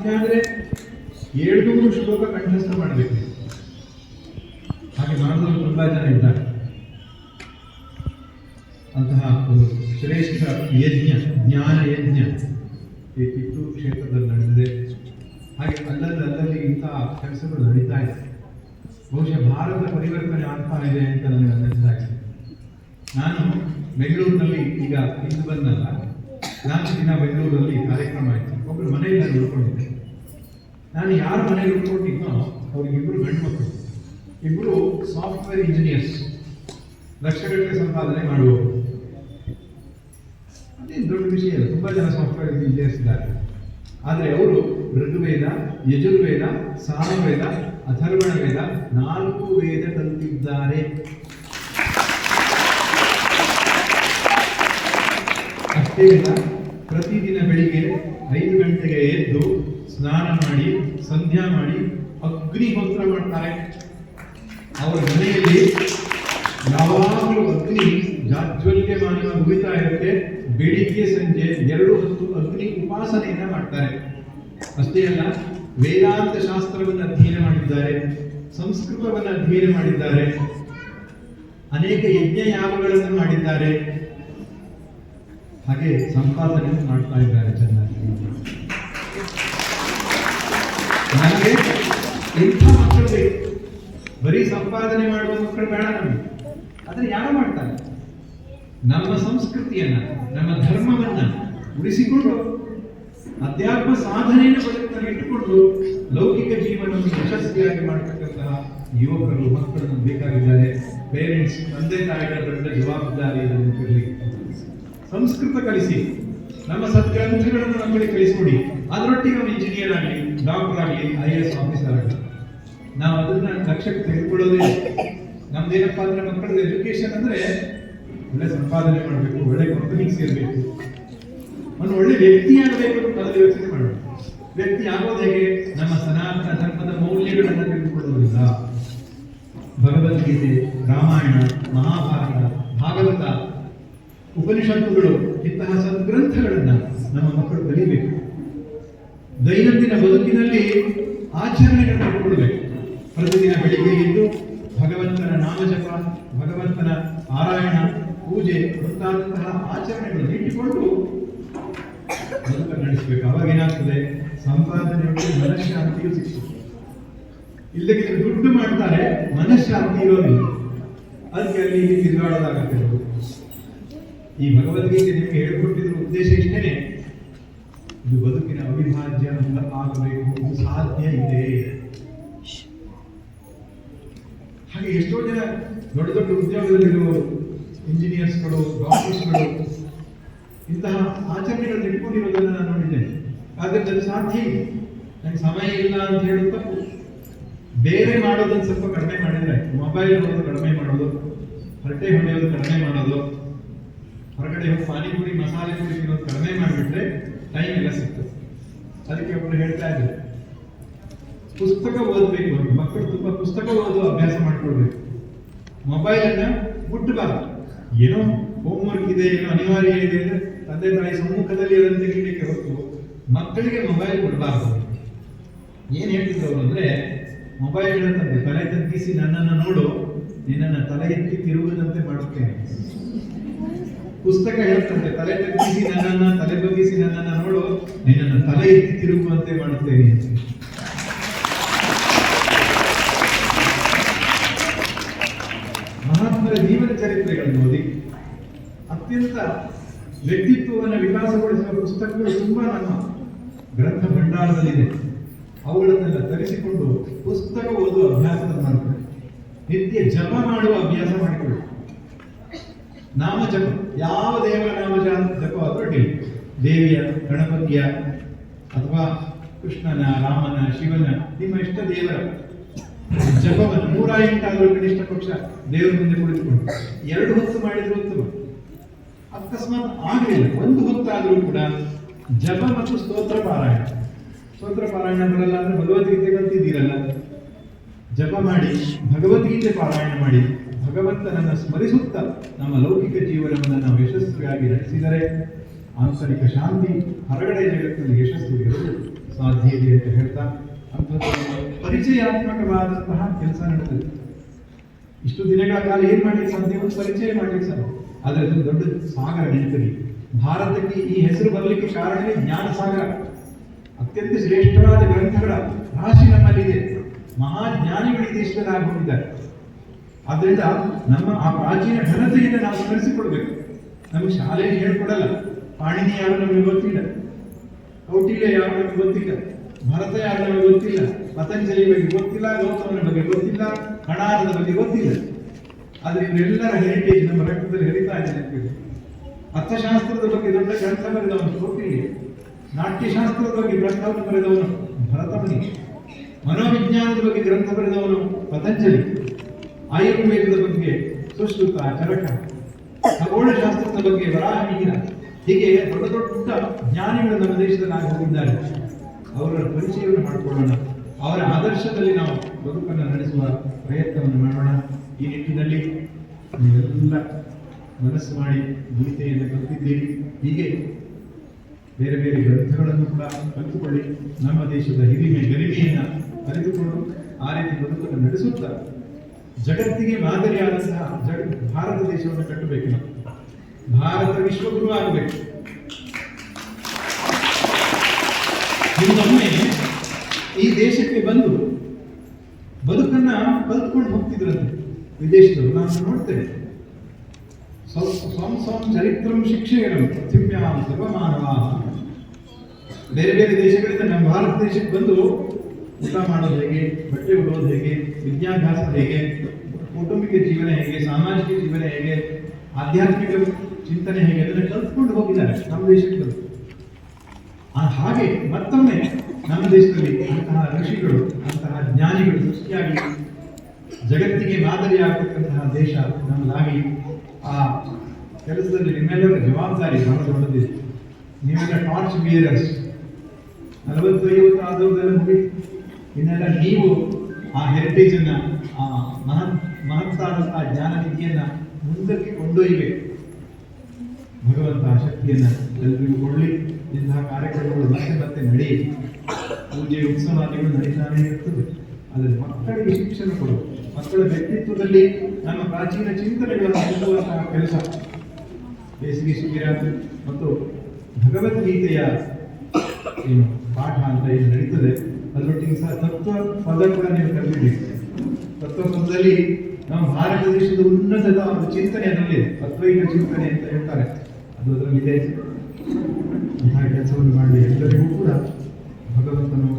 ಇಲ್ಲಾಂದ್ರೆ 700 ಶ್ಲೋಕ ಕಂಠಸ್ಥ ಮಾಡಬೇಕು. ಹಾಗೆ ಮಾಡಿದವರು ತುಂಬಾ ಜನ ಇದ್ದಾರೆ. ಅಂತಹ ಒಂದು ಶ್ರೇಷ್ಠ ಯಜ್ಞ, ಜ್ಞಾನ ಯಜ್ಞ ಈ ಕಿತ್ತೂರು ಕ್ಷೇತ್ರದಲ್ಲಿ ನಡೆದಿದೆ. ಹಾಗೆ ಅಲ್ಲಲ್ಲಿ ಇಂತಹ ಕೆಲಸಗಳು ನಡೀತಾ ಇದೆ. ಬಹುಶಃ ಭಾರತ ಪರಿವರ್ತನೆ ಆಗ್ತಾ ಇದೆ ಅಂತ ನನಗೆ ಅನ್ನಿಸ್ತಾ ಇದೆ. ನಾನು ಬೆಂಗಳೂರಿನಲ್ಲಿ ಈಗ ಇಂದು ಬಂದಲ್ಲ, 4 ದಿನ ಬೆಂಗಳೂರಲ್ಲಿ ಕಾರ್ಯಕ್ರಮ ಆಯಿತು. ಒಬ್ಬರು ಮನೆಯಲ್ಲಿ ನಾನು ಉಳ್ಕೊಂಡಿದ್ದೆ. ನಾನು ಯಾರ ಮನೆಯಲ್ಲಿ ಉಳ್ಕೊಂಡಿದ್ನೋ ಅವ್ರಿಗಿಬ್ಬರು ಗಂಡು ಮಕ್ಕಳು, ಇಬ್ಬರು ಸಾಫ್ಟ್ವೇರ್ ಇಂಜಿನಿಯರ್ಸ್, ಲಕ್ಷಗಟ್ಟಲೆ ಸಂಪಾದನೆ ಮಾಡುವವರು. ಅದೇನು ದೊಡ್ಡ ವಿಷಯ ಇಲ್ಲ, ತುಂಬ ಜನ ಸಾಫ್ಟ್ವೇರ್ ಇಂಜಿನಿಯರ್ಸ್ ಇದ್ದಾರೆ. ಆದರೆ ಅವರು ಋಗ್ವೇದ, ಯಜುರ್ವೇದ, ಸಾಮವೇದ, ಅಥರ್ವಣ ವೇದ 4 ವೇದ ಕಲಿತಿದ್ದಾರೆ. ಅಷ್ಟೇ ಇಲ್ಲ, ಪ್ರತಿದಿನ ಬೆಳಿಗ್ಗೆ 5 ಗಂಟೆಗೆ ಎದ್ದು ಸ್ನಾನ ಮಾಡಿ ಸಂಧ್ಯಾ ಮಾಡಿ ಅಗ್ನಿಹೋತ್ರ ಮಾಡ್ತಾರೆ. ಅವರ ಮನೆಯಲ್ಲಿ ಯಾವಾಗಲೂ ಅಗ್ನಿ ಜಾಜ್ವಲ್ಯಮಾನವಾಗಿ ಉರಿತಾ ಇರುತ್ತೆ. ಬೆಳಿಗ್ಗೆ ಸಂಜೆ 2 ಹೊತ್ತು ಅಗ್ನಿ ಉಪಾಸನೆಯನ್ನ ಮಾಡ್ತಾರೆ. ಅಷ್ಟೇ ಅಲ್ಲ, ವೇದಾಂತ ಶಾಸ್ತ್ರವನ್ನು ಅಧ್ಯಯನ ಮಾಡಿದ್ದಾರೆ, ಸಂಸ್ಕೃತವನ್ನು ಅಧ್ಯಯನ ಮಾಡಿದ್ದಾರೆ, ಅನೇಕ ಯಜ್ಞ ಯಾಗಗಳನ್ನು ಮಾಡಿದ್ದಾರೆ, ಹಾಗೆ ಸಂಪಾದನೆಯನ್ನು ಮಾಡ್ತಾ ಇದ್ದಾರೆ ಚೆನ್ನಾಗಿ. ನನಗೆ ಇಂಥ ಮಕ್ಕಳು ಬೇಕು. ಬರೀ ಸಂಪಾದನೆ ಮಾಡುವ ಮಕ್ಕಳು ಬೇಡ ನಮಗೆ. ಆದರೆ ಯಾರು ಮಾಡ್ತಾರೆ? ನಮ್ಮ ಸಂಸ್ಕೃತಿಯನ್ನ, ನಮ್ಮ ಧರ್ಮವನ್ನ ಉಳಿಸಿಕೊಂಡು ಅಧ್ಯಾತ್ಮ ಸಾಧನೆಯನ್ನು ಬದುಕನ್ನು ಇಟ್ಟುಕೊಂಡು ಲೌಕಿಕ ಜೀವನವನ್ನು ಯಶಸ್ವಿಯಾಗಿ ಮಾಡತಕ್ಕಂತಹ ಯುವಕರು, ಮಕ್ಕಳು ಬೇಕಾಗಿದ್ದಾರೆ. ಪೇರೆಂಟ್ಸ್, ತಂದೆ ತಾಯಿಗಳ ದೊಡ್ಡ ಜವಾಬ್ದಾರಿ ಇದನ್ನು ಕೊಡಲಿ. ಸಂಸ್ಕೃತ ಕಲಿಸಿ, ನಮ್ಮ ಸದ್ಗ್ರಂಥಗಳನ್ನು ನಮ್ಮಲ್ಲಿ ಕಲಿಸಿಕೊಡಿ. ಅದರೊಟ್ಟಿಗೆ ನಾವು ಇಂಜಿನಿಯರ್ ಆಗಲಿ, ಡಾಕ್ಟರ್ ಆಗಲಿ, IAS ಆಫೀಸರ್ ಆಗಲಿ, ನಾವು ಅದನ್ನ ಲಕ್ಷ್ಯಕ್ಕೆ ತೆಗೆದುಕೊಳ್ಳೋದೇ. ನಮ್ದೇನಪ್ಪ ಅಂದ್ರೆ ಮಕ್ಕಳದ ಎಜುಕೇಶನ್ ಅಂದ್ರೆ ಒಳ್ಳೆ ಸಂಪಾದನೆ ಮಾಡಬೇಕು, ಒಳ್ಳೆ ಕಂಪನಿಗೆ ಸೇರಬೇಕು, ಒಂದು ಒಳ್ಳೆ ವ್ಯಕ್ತಿ ಆಗಬೇಕು ಅಂತ ಅದನ್ನು ಯೋಚನೆ ಮಾಡಬೇಕು. ವ್ಯಕ್ತಿ ಆಗೋದು ಹೇಗೆ? ನಮ್ಮ ಸನಾತನ ಧರ್ಮದ ಮೌಲ್ಯಗಳನ್ನು ತಿಳಿದುಕೊಳ್ಳುವುದಿಲ್ಲ. ಭಗವದ್ಗೀತೆ, ರಾಮಾಯಣ, ಮಹಾಭಾರತ, ಭಾಗವತ, ಉಪನಿಷತ್ತುಗಳು ಇಂತಹ ಸದ್ಗ್ರಂಥಗಳನ್ನ ನಮ್ಮ ಮಕ್ಕಳು ಕಲಿಬೇಕು. ದೈನಂದಿನ ಬದುಕಿನಲ್ಲಿ ಆಚರಣೆಗಳನ್ನು ಇಟ್ಟುಕೊಳ್ಬೇಕು. ಪ್ರತಿದಿನ ಬೆಳಿಗ್ಗೆ ಎದ್ದು ಭಗವಂತನ ನಾಮಜಪ, ಭಗವಂತನ ಪಾರಾಯಣ, ಪೂಜೆ ಮುಂತಾದಂತಹ ಆಚರಣೆಗಳನ್ನು ಇಟ್ಟುಕೊಂಡು ಬದುಕನ್ನು ನಡೆಸಬೇಕು. ಅವಾಗ ಏನಾಗ್ತದೆ? ಸಂಪಾದನೆಯೊಂದು ಮನಃಶಾಂತಿಯು ಸಿಗ್ತದೆ. ಇಲ್ಲಕ್ಕೆ ದುಡ್ಡು ಮಾಡ್ತಾರೆ, ಮನಃಶಾಂತಿ ಇರೋದಿಲ್ಲ. ಅದಕ್ಕೆ ಅಲ್ಲಿ ಇಲ್ಲಿ ತಿರುಗಾಡೋದಾಗತ್ತೆ. ಈ ಭಗವದ್ಗೀತೆ ನಿಮಗೆ ಹೇಳಿಕೊಟ್ಟಿದ್ರ ಉದ್ದೇಶ ಇಷ್ಟೇನೆ, ಇದು ಬದುಕಿನ ಅವಿಭಾಜ್ಯ ಅಂತ ಆಗಬೇಕು, ಇದು ಸಾಧ್ಯ ಇದೆ. ಹಾಗೆ ಎಷ್ಟೋ ಜನ ದೊಡ್ಡ ದೊಡ್ಡ ಉದ್ಯೋಗದಲ್ಲಿರುವವರು, ಇಂಜಿನಿಯರ್ಸ್ಗಳು, ಡಾಕ್ಟರ್ಸ್ಗಳು ಇಂತಹ ಆಚರಣೆಗಳನ್ನು ಇಟ್ಕೊಂಡಿರೋದನ್ನು ನಾನು ನೋಡಿದ್ದೇನೆ. ಆದರೆ ಅದು ಸಾಧ್ಯ ಇಲ್ಲ. ನನಗೆ ಸಮಯ ಇಲ್ಲ ಅಂತ ಹೇಳೋದು ತಪ್ಪು. ಬೇರೆ ಮಾಡೋದನ್ನು ಸ್ವಲ್ಪ ಕಡಿಮೆ ಮಾಡಿದ್ರೆ, ಮೊಬೈಲ್ ನೋಡೋದು ಕಡಿಮೆ ಮಾಡೋದು, ಹರಟೆ ಹೊಡೆಯೋದು ಕಡಿಮೆ ಮಾಡೋದು, ಹೊರಗಡೆ ಹೋಗಿ ಪಾನಿಪುರಿ, ಮಸಾಲೆ ಪುರಿ ತಿನ್ನೋದು ಕಡಿಮೆ ಮಾಡಿಬಿಟ್ರೆ ಟೈಮ್ ಎಲ್ಲ ಸಿಗ್ತದೆ. ಅದಕ್ಕೆ ಒಬ್ಬರು ಹೇಳ್ತಾ ಇದ್ದಾರೆ, ಪುಸ್ತಕ ಓದಬೇಕು ಅಂತ. ಮಕ್ಕಳು ತುಂಬಾ ಪುಸ್ತಕ ಓದುವ ಅಭ್ಯಾಸ ಮಾಡ್ಕೊಳ್ಬೇಕು. ಮೊಬೈಲ್ ಅನ್ನ ಮುಟ್ಟಬಾರ್ದು. ಏನೋ ಹೋಮ್ವರ್ಕ್ ಇದೆ, ಏನೋ ಅನಿವಾರ್ಯ ಇದೆ ಅಂದ್ರೆ ತಂದೆ ತಾಯಿ ಸಮ್ಮುಖದಲ್ಲಿ ಅದನ್ನು ತೆಗಿಲಿಕ್ಕೆ ಹೊರತು ಮಕ್ಕಳಿಗೆ ಮೊಬೈಲ್ ಕೊಡಬಾರ್ದು. ಏನ್ ಹೇಳ್ತಿದ್ರು ಅವರು ಅಂದ್ರೆ, ಮೊಬೈಲ್ ಹೇಳ್ತಂತೆ, ತಲೆ ತಗ್ಗಿಸಿ ನನ್ನನ್ನು ನೋಡು, ನಿನ್ನನ್ನು ತಲೆ ಎತ್ತಿ ತಿರುಗುದಂತೆ ಮಾಡುತ್ತೇನೆ. ಪುಸ್ತಕ ಹೇಳ್ತಂತೆ, ತಲೆ ತಗ್ಗಿಸಿ ನನ್ನನ್ನ, ತಲೆ ಬಗ್ಗಿಸಿ ನನ್ನನ್ನು ನೋಡು, ನಿನ್ನನ್ನು ತಲೆ ಎತ್ತಿ ತಿರುಗುವಂತೆ ಮಾಡುತ್ತೇನೆ ಅಂತ. ಮಹಾತ್ಮರ ಜೀವನ ಚರಿತ್ರೆಗಳನ್ನು ಓದಿ ಅತ್ಯಂತ ವ್ಯಕ್ತಿತ್ವವನ್ನು ವಿಕಾಸಗೊಳಿಸುವ ಪುಸ್ತಕಗಳು ತುಂಬಾ ನಮ್ಮ ಗ್ರಂಥ ಭಂಡಾರದಲ್ಲಿದೆ. ಅವುಗಳನ್ನೆಲ್ಲ ತರಿಸಿಕೊಂಡು ಪುಸ್ತಕ ಓದುವ ಅಭ್ಯಾಸ ಮಾಡ್ತಾರೆ. ನಿತ್ಯ ಜಪ ಮಾಡುವ ಅಭ್ಯಾಸ ಮಾಡಿಕೊಳ್ಳಿ. ನಾಮ ಜಪ, ಯಾವ ದೇವರ ನಾಮ ಜಪ ಆದರೂ ಅಡ್ಡಿ, ದೇವಿಯ, ಗಣಪತಿಯ ಅಥವಾ ಕೃಷ್ಣನ, ರಾಮನ, ಶಿವನ, ನಿಮ್ಮ ಇಷ್ಟ ದೇವರ ಜಪವನ್ನು 108 ಆದರೂ ಕನಿಷ್ಠ ಪಕ್ಷ ದೇವರ ಮುಂದೆ ಕುಳಿತುಕೊಂಡು 2 ಹೊತ್ತು ಮಾಡಿದ್ರು ಉತ್ತಮ. ಅಕಸ್ಮಾತ್ ಆಗಲಿಲ್ಲ, 1 ಹೊತ್ತಾದರೂ ಕೂಡ ಜಪ ಮತ್ತು ಸ್ತೋತ್ರ ಪಾರಾಯಣ. ಸ್ತೋತ್ರ ಪಾರಾಯಣ ಬರಲ್ಲ ಅಂದ್ರೆ ಭಗವದ್ಗೀತೆ ಕಲ್ತಿದ್ದೀರಲ್ಲ, ಜಪ ಮಾಡಿ, ಭಗವದ್ಗೀತೆ ಪಾರಾಯಣ ಮಾಡಿ, ಭಗವಂತನನ್ನು ಸ್ಮರಿಸುತ್ತಾ ನಮ್ಮ ಲೌಕಿಕ ಜೀವನವನ್ನು ನಾವು ಯಶಸ್ವಿಯಾಗಿ ನಡೆಸಿದರೆ ಆಂತರಿಕ ಶಾಂತಿ, ಹೊರಗಡೆ ಜಗತ್ತಿನಲ್ಲಿ ಯಶಸ್ಸು ಇರುವುದು ಸಾಧ್ಯ ಇದೆ ಅಂತ ಹೇಳ್ತಾ ಅಂಥದ್ದು ಪರಿಚಯಾತ್ಮಕವಾದಂತಹ ಕೆಲಸ ನಡೆದಿದೆ. ಇಷ್ಟು ದಿನಗಳ ಕಾಲ ಏನ್ ಮಾಡ್ಲಿಕ್ಕೆ ಸಾಧ್ಯ? ಒಂದು ಪರಿಚಯ ಮಾಡ್ಲಿಕ್ಕೆ ಸಾಧ್ಯ. ಆದರೆ ಅದು ದೊಡ್ಡ ಸಾಗರ ನೆನಪಿರಿ. ಭಾರತಕ್ಕೆ ಈ ಹೆಸರು ಬರಲಿಕ್ಕೆ ಕಾರಣವೇ ಜ್ಞಾನ ಸಾಗರ. ಅತ್ಯಂತ ಶ್ರೇಷ್ಠವಾದ ಗ್ರಂಥಗಳ ರಾಶಿ ನಮ್ಮಲ್ಲಿದೆ. ಮಹಾಜ್ಞಾನಿಗಳು ಈ ದೇಶದಲ್ಲಿ ಆಗಿದ್ದಾರೆ. ಆದ್ರಿಂದ ನಮ್ಮ ಆ ಪ್ರಾಚೀನ ಘನತೆಯನ್ನು ನಾವು ಸ್ಮರಿಸಿಕೊಡ್ಬೇಕು. ನಮಗೆ ಶಾಲೆಯಲ್ಲಿ ಹೇಳ್ಕೊಡಲ್ಲ. ಪಾಣಿನಿ ಯಾರು ನಮಗೆ ಗೊತ್ತಿಲ್ಲ, ಕೌಟಿಲ್ಯ ಯಾರು ನಮಗೆ ಗೊತ್ತಿಲ್ಲ, ಭರತ ಯಾರು ನಮಗೆ ಗೊತ್ತಿಲ್ಲ, ಪತಂಜಲಿ ಬಗ್ಗೆ ಗೊತ್ತಿಲ್ಲ, ಗೌತಮನ ಬಗ್ಗೆ ಗೊತ್ತಿಲ್ಲ, ಕಣಾರದ ಬಗ್ಗೆ ಗೊತ್ತಿಲ್ಲ. ಆದ್ರೆ ಇವರೆಲ್ಲರ ಹೆರಿಟೇಜ್ ನಮ್ಮ ರಕ್ತದಲ್ಲಿ ಹರಿತಾ ಇದೆ. ಅರ್ಥಶಾಸ್ತ್ರದ ಬಗ್ಗೆ ದೊಡ್ಡ ಗ್ರಂಥ ಬರೆದವನು ಕೌಟಿಲ್ಯ, ನಾಟ್ಯಶಾಸ್ತ್ರದ ಬಗ್ಗೆ ಗ್ರಂಥವನ್ನು ಬರೆದವನು ಭರತಮುನಿ, ಮನೋವಿಜ್ಞಾನದ ಬಗ್ಗೆ ಗ್ರಂಥ ಬರೆದವನು ಪತಂಜಲಿ, ಆಯುರ್ವೇದದ ಬಗ್ಗೆ ಸುಶ್ರುತ, ಚರಕ, ಖಗೋಳಶಾಸ್ತ್ರದ ಬಗ್ಗೆ ವರಾಹಮಿಹಿರ, ಹೀಗೆ ದೊಡ್ಡ ದೊಡ್ಡ ಜ್ಞಾನಿಗಳು ನಮ್ಮ ದೇಶದಲ್ಲಿ ಆಗಿ ಹೋಗಿದ್ದಾರೆ. ಅವರ ಪರಿಚಯವನ್ನು ಮಾಡಿಕೊಳ್ಳೋಣ. ಅವರ ಆದರ್ಶದಲ್ಲಿ ನಾವು ಬದುಕನ್ನು ನಡೆಸುವ ಪ್ರಯತ್ನವನ್ನು ಮಾಡೋಣ. ಈ ನಿಟ್ಟಿನಲ್ಲಿ ನೀವೆಲ್ಲ ಮನಸ್ಸು ಮಾಡಿ ಗೀತೆಯನ್ನು ಕಲಿತಿದ್ದೀರಿ. ಹೀಗೆ ಬೇರೆ ಬೇರೆ ಗ್ರಂಥಗಳನ್ನು ಕೂಡ ಕಲಿತುಕೊಳ್ಳಿ. ನಮ್ಮ ದೇಶದ ಹಿರಿಮೆ ಗರಿಮೆಯನ್ನು ಅರಿತುಕೊಂಡು ಆ ರೀತಿ ಬದುಕನ್ನು ನಡೆಸುತ್ತಾ ಜಗತ್ತಿಗೆ ಮಾದರಿಯಾದಂತಹ ಭಾರತ ದೇಶವನ್ನು ಕಟ್ಟಬೇಕು. ನಾವು ಭಾರತ ವಿಶ್ವಗುರು ಆಗಬೇಕು. ಇನ್ನೊಮ್ಮೆ ಈ ದೇಶಕ್ಕೆ ಬಂದು ಬದುಕನ್ನ ಕಲ್ತ್ಕೊಂಡು ಹೋಗ್ತಿದ್ರಂತೆ ವಿದೇಶದವರು. ನಾನು ನೋಡ್ತೇನೆ. ಸ್ವಂ ಚರಿತ್ರಂ ಶಿಕ್ಷೆಯನ್ನು ಪೃಥಿವ್ಯಾಂ ಸರ್ವಮಾನವ. ಬೇರೆ ಬೇರೆ ದೇಶಗಳಿಂದ ನಮ್ಮ ಭಾರತ ದೇಶಕ್ಕೆ ಬಂದು ಊಟ ಮಾಡೋದು ಹೇಗೆ, ಬಟ್ಟೆ ಉಡೋದು ಹೇಗೆ, ವಿದ್ಯಾಭ್ಯಾಸ ಹೇಗೆ, ಕೌಟುಂಬಿಕ ಜೀವನ ಹೇಗೆ, ಸಾಮಾಜಿಕ ಜೀವನ ಹೇಗೆ, ಆಧ್ಯಾತ್ಮಿಕ ಚಿಂತನೆ ಹೇಗೆ ಅದನ್ನು ಕಲ್ತ್ಕೊಂಡು ಹೋಗಿದ್ದಾರೆ ನಮ್ಮ ದೇಶಕ್ಕೆ ಬಂದು. ಹಾಗೆ ಮತ್ತೊಮ್ಮೆ ನಮ್ಮ ದೇಶದಲ್ಲಿ ಅಂತಹ ಋಷಿಗಳು, ಅಂತಹ ಜ್ಞಾನಿಗಳು ಸೃಷ್ಟಿಯಾಗಿ ಜಗತ್ತಿಗೆ ಮಾದರಿಯಾಗತಕ್ಕಂತಹ ದೇಶ ನಮ್ಮದಾಗಿ ಆ ಕೆಲಸದಲ್ಲಿ ನಿಮ್ಮೆಲ್ಲರ ಜವಾಬ್ದಾರಿ ಬಹಳ ದೊಡ್ಡದಿದೆ. ನೀವೆಲ್ಲ ಟಾರ್ಚ್ ಬಿಯರರ್ಸ್. 40-50 ಆದವುದೆಲ್ಲ ಮುಗಿತು. ಇನ್ನೆಲ್ಲ ನೀವು ಆ ಹೆರಿಟೇಜ್ ಅನ್ನ, ಆ ಮಹತ್ತಾದಂತಹ ಜ್ಞಾನ ನಿಧಿಯನ್ನ ಮುಂದಕ್ಕೆ ಕೊಂಡೊಯ್ಯಬೇಕು. ಭಗವಂತ ಆ ಶಕ್ತಿಯನ್ನ ಎಲ್ರಿಗೂ ಕೊಡಲಿ. ಇಂತಹ ಕಾರ್ಯಕ್ರಮಗಳು ಮತ್ತೆ ಮತ್ತೆ ನಡೆಯಲಿ. ಪೂಜೆ ಉತ್ಸವಾದಿಗಳು ನಡೀತಾನೆ ಇರ್ತದೆ. ಆದರೆ ಮಕ್ಕಳಿಗೆ ಶಿಕ್ಷಣ ಕೊಡು. ಮಕ್ಕಳ ವ್ಯಕ್ತಿತ್ವದಲ್ಲಿ ನಮ್ಮ ಪ್ರಾಚೀನ ಚಿಂತನೆಗಳನ್ನು ಹೊಂದುವಂತಹ ಕೆಲಸ. ಬೇಸಿಗೆ ಶಿಬಿರ ಮತ್ತು ಭಗವದ್ಗೀತೆಯ ಏನು ಪಾಠ ಅಂತ ಏನು ನಡೀತದೆ, ಅದರೊಟ್ಟಿಗೆ ಸಹ ತತ್ವ ಪದ ಕೂಡ ನೀವು ಕಲಿಬೇಕು. ತತ್ವ ಪದದಲ್ಲಿ ನಮ್ಮ ಭಾರತ ದೇಶದ ಉನ್ನತದ ಒಂದು ಚಿಂತನೆ ಅದರಲ್ಲಿದೆ. ತತ್ವೈಕ ಚಿಂತನೆ ಅಂತ ಹೇಳ್ತಾರೆ, ಅದು ಅದರಲ್ಲಿದೆ. ಇಂತಹ ಕೆಲಸವನ್ನು ಮಾಡಿ ಎಲ್ಲರಿಗೂ ಕೂಡ ಭಗವಂತನು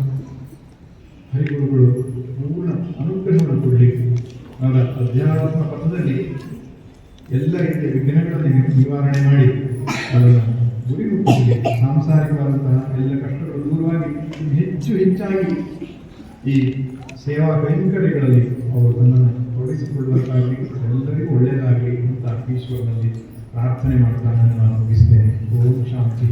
ಹರಿಗುರುಗಳು ಪೂರ್ಣ ಅನುಗ್ರಹವನ್ನು ಕೊಡಲಿಕ್ಕೆ ಅವರ ಅಧ್ಯಾತ್ಮ ಪಥದಲ್ಲಿ ಎಲ್ಲ ರೀತಿಯ ವಿಘ್ನಗಳನ್ನು ನಿವಾರಣೆ ಮಾಡಿ ಅದನ್ನು ಗುರಿ ಮುಟ್ಟಿಸಿ ಸಾಂಸಾರಿಕವಾದಂತಹ ಎಲ್ಲ ಕಷ್ಟಗಳು ದೂರವಾಗಿ ಹೆಚ್ಚು ಹೆಚ್ಚಾಗಿ ಈ ಸೇವಾ ಕೈಂಕರ್ಯಗಳಲ್ಲಿ ಅವರು ತನ್ನನ್ನು ತೊಡಗಿಸಿಕೊಳ್ಳುವುದಕ್ಕಾಗಲಿ ಎಲ್ಲರಿಗೂ ಒಳ್ಳೆಯದಾಗಲಿ ಅಂತ ಈಶ್ವರನಲ್ಲಿ ಪ್ರಾರ್ಥನೆ ಮಾಡ್ತಾ ನಾನು ಮುಗಿಸ್ತೇನೆ. ಓಂ ಶಾಂತಿ.